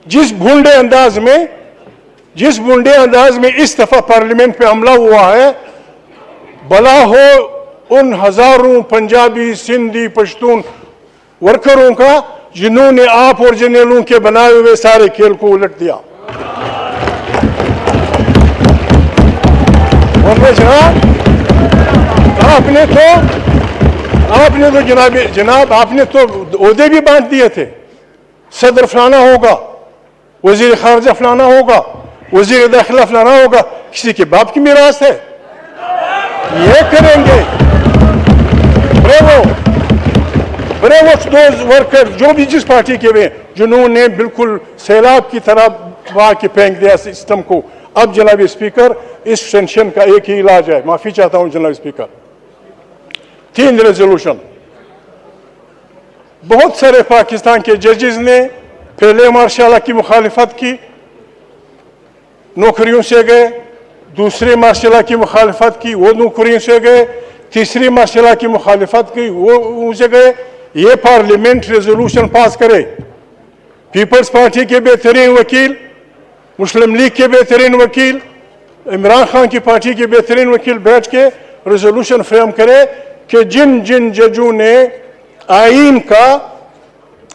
जिस भूंडे अंदाज में इस दफा पार्लियामेंट पे हमला हुआ है, भला हो उन हजारों पंजाबी, सिंधी, पश्तून वर्करों का जिन्होंने आप और जर्नलों के बनाए हुए सारे खेल को उलट दिया। और जनाब आपने तो ओहदे भी बांट दिए थे। सदर फलाना होगा, वजीर खारजा फलाना होगा, वजीर दाखिला फलाना होगा। किसी के बाप की मीरास है, ये करेंगे। ब्रेवो दोज वर्कर जो भी जिस पार्टी के हुए, जिन्होंने बिल्कुल सैलाब की तरह वहां के फेंक दिया सिस्टम को। अब जनाब स्पीकर, इस टेंशन का एक ही इलाज है। माफी चाहता हूं जनाब स्पीकर। 3 रेजोल्यूशन, बहुत सारे पाकिस्तान के जजेस ने पहले मार्शल की मुखालिफत की, नौकरियों से गए। दूसरे मार्शल की मुखालिफत की, वो नौकरियों से गए। तीसरी मार्शल की मुखालिफत की, वो उनसे गए। ये पार्लियामेंट रेजोल्यूशन पास करे। पीपल्स पार्टी के बेहतरीन वकील, मुस्लिम लीग के बेहतरीन वकील, इमरान खान की पार्टी के बेहतरीन वकील बैठ के रेजोल्यूशन फ्रेम करे कि जिन जिन जजों ने आईन का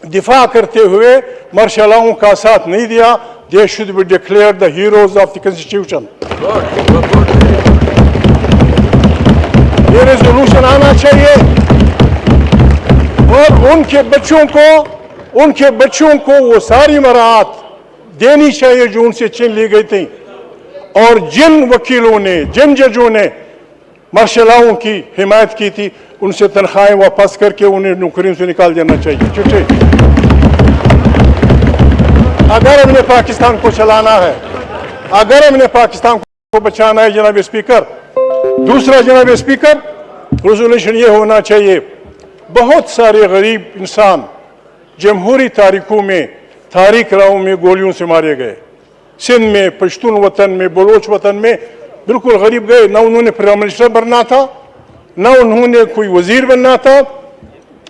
दिफा करते हुए मार्शलों का साथ नहीं दिया, they should be declared the heroes of the constitution. ये रेजोल्यूशन आना चाहिए और उनके बच्चों को वो सारी मराहत देनी चाहिए जो उनसे छीन ली गई थी। और जिन वकीलों ने, जिन जजों ने मार्शलों की हिमायत की थी, उनसे तनख्वाहें वापस करके उन्हें नौकरियों से निकाल देना चाहिए। चिट्ठी, अगर हमने पाकिस्तान को चलाना है, अगर हमने पाकिस्तान को बचाना है जनाब स्पीकर। दूसरा जनाब स्पीकर, रेजोल्यूशन ये होना चाहिए, बहुत सारे गरीब इंसान जमहूरी तारीख राहों में गोलियों से मारे गए। सिंध में, पश्तून वतन में, बलोच वतन में बिल्कुल गरीब गए। ना उन्होंने प्राइम मिनिस्टर बनना था, ना उन्होंने कोई वजीर बनना था।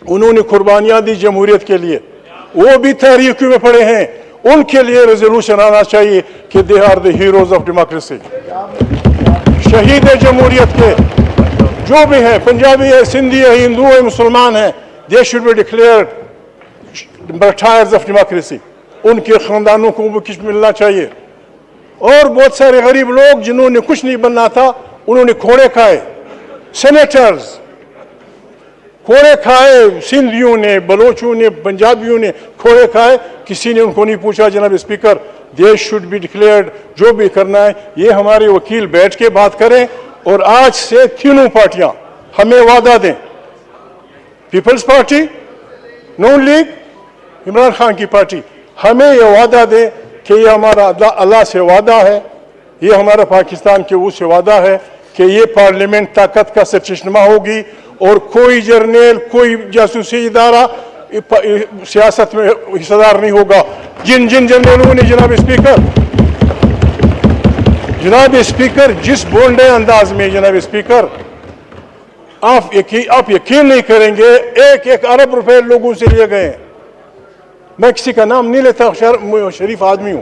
उन्होंने कुर्बानियां दी जमहूरियत के लिए, वो भी तारीख में पड़े हैं। उनके लिए रेजोल्यूशन आना चाहिए कि they are the heroes of democracy. शहीद है जमहूरियत के जो भी हैं, पंजाबी है, सिंधी है, हिंदू है, मुसलमान है, they should be declared martyrs of democracy. उनके खानदानों को भी कुछ मिलना चाहिए। और बहुत सारे गरीब लोग जिन्होंने कुछ नहीं बनना था, उन्होंने खोड़े खाए। सेनेटर्स खोड़े खाए, सिंधियों ने, बलोचों ने, पंजाबियों ने खोड़े खाए। किसी ने उनको नहीं पूछा जनाब speaker. They should be declared. जो भी करना है ये हमारे वकील बैठ के बात करें। और आज से तीनों पार्टियां हमें वादा दें, पीपल्स पार्टी, नून लीग, इमरान खान की पार्टी, हमें यह वादा दें कि ये हमारा अल्लाह से वादा है, ये हमारा पाकिस्तान के वो से वादा है कि ये पार्लियामेंट ताकत का सरचश्मा होगी और कोई जर्नल, कोई जासूसी इदारा सियासत में हिस्सेदार नहीं होगा। जिन जिन जर्नलों ने जनाब स्पीकर जिस बोल्ड अंदाज में जनाब स्पीकर आप यकीन नहीं करेंगे, 1-1 अरब रुपए लोगों से लिए गए। मैं किसी का नाम नहीं लेता, शरीफ आदमी हूं।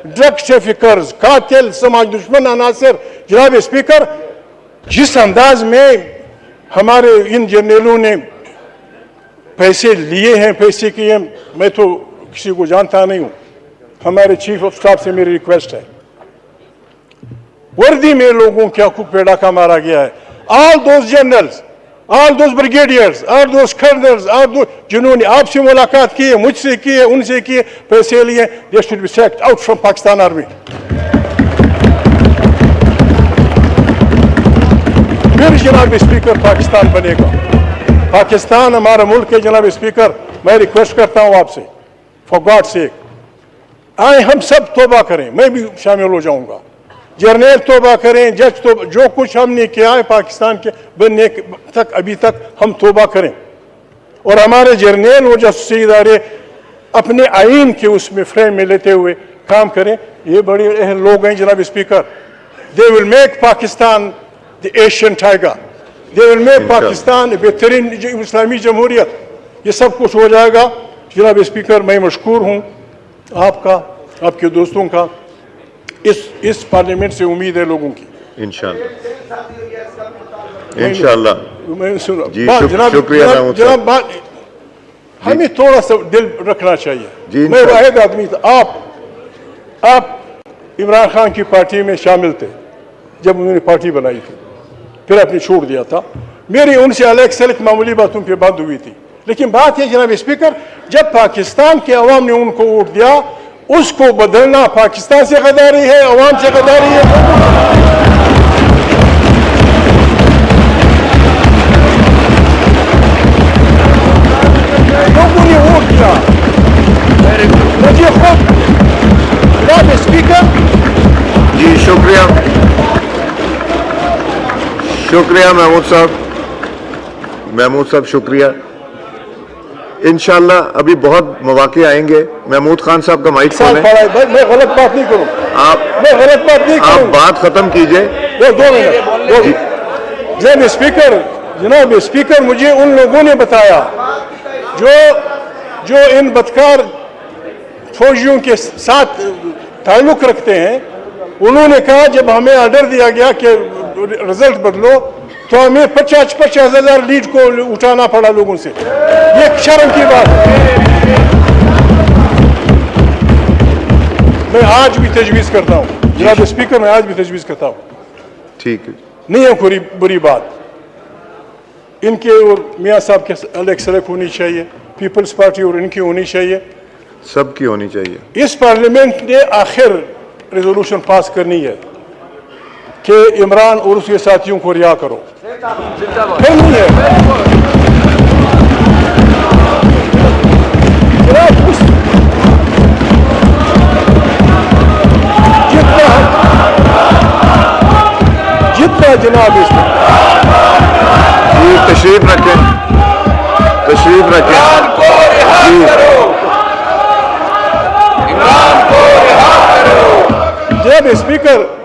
ड्रग ट्रैफिकर्स, कातिल, समाज दुश्मन अनासर। जनाब स्पीकर, जिस अंदाज में हमारे इन जर्नलों ने पैसे लिए हैं, पैसे किए, मैं तो किसी को जानता नहीं हूं। हमारे चीफ ऑफ स्टाफ से मेरी रिक्वेस्ट है, वर्दी में लोगों के हकूक पे डाका मारा गया है। All those generals, all those brigadiers, all those colonel's, जिन्होंने आपसे मुलाकात की है, मुझसे की है, उनसे की है, पैसे लिए, they should be sacked out from Pakistan army. फिर जनाब स्पीकर पाकिस्तान बनेगा। पाकिस्तान हमारा मुल्क है जनाब स्पीकर। मैं रिक्वेस्ट करता हूं आपसे, फॉर गॉड सेक, आए हम सब तौबा करें, मैं भी शामिल हो जाऊंगा। जर्नल तौबा करें, जज तो जो कुछ हमने किया है पाकिस्तान के बनने तक, अभी तक हम तौबा करें। और हमारे जर्नल और जासूसी इदारे अपने आइन के उसमें फ्रेम में लेते हुए काम करें। ये बड़े अहम लोग हैं जनाब speaker. They will make Pakistan the Asian tiger, they will make Pakistan बेहतरीन इस्लामी जमहूरियत। ये सब कुछ हो जाएगा जनाब स्पीकर। मैं मशकूर हूँ आपका, आपके दोस्तों का, इस पार्लियामेंट से उम्मीद है लोगों की। इंशाल्लाह मैं सुन रहा जी, जनाब, शुक्रिया महमूद जनाब साहब। बात हमें थोड़ा सा दिल रखना चाहिए। जी, मैं इंशाल्लाह। वाहिद आदमी था, आप इमरान खान की पार्टी में शामिल थे जब उन्होंने पार्टी बनाई थी, फिर आपने छोड़ दिया था। मेरी उनसे अलग सलग मामूली बातों पे बात हुई थी, लेकिन बात है जनाब स्पीकर, जब पाकिस्तान के अवाम ने उनको वोट दिया, उसको बदलना पाकिस्तान से गद्दारी है, अवाम से गद्दारी है। लोगों ने वोट दिया मुझे खुद। जनाब स्पीकर, जी शुक्रिया, शुक्रिया महमूद साहब शुक्रिया। इंशाल्लाह अभी बहुत मौके आएंगे। महमूद खान साहब का माइक साल खोलें। पड़ा है, मैं गलत बात नहीं करूँ, मैं गलत बात नहीं आप करूँ। बात खत्म कीजिए। दो मिनट। जनाब स्पीकर, मुझे उन लोगों ने बताया जो इन बदकार फौजियों के साथ ताल्लुक रखते हैं, उन्होंने कहा जब हमें ऑर्डर दिया गया कि रिजल्ट बदलो, तो हमें 50,000 लीड को उठाना पड़ा लोगों से। ये शर्म की बात है। मैं आज भी तजवीज़ करता हूँ जनाब स्पीकर, मैं आज भी तजवीज़ करता हूँ, ठीक है, नहीं है कोई बुरी बात। इनके और मियाँ साहब के अलग सड़क होनी चाहिए, पीपल्स पार्टी और इनकी होनी चाहिए। सबकी होनी चाहिए। इस पार्लियामेंट ने आखिर रेजोल्यूशन पास करनी है कि इमरान और उसके साथियों को रिहा करो। फिर नहीं है जनाब, जितना जनाब इसमें जी तशरीफ रखें, तशरीफ रखें। जी जनाब स्पीकर,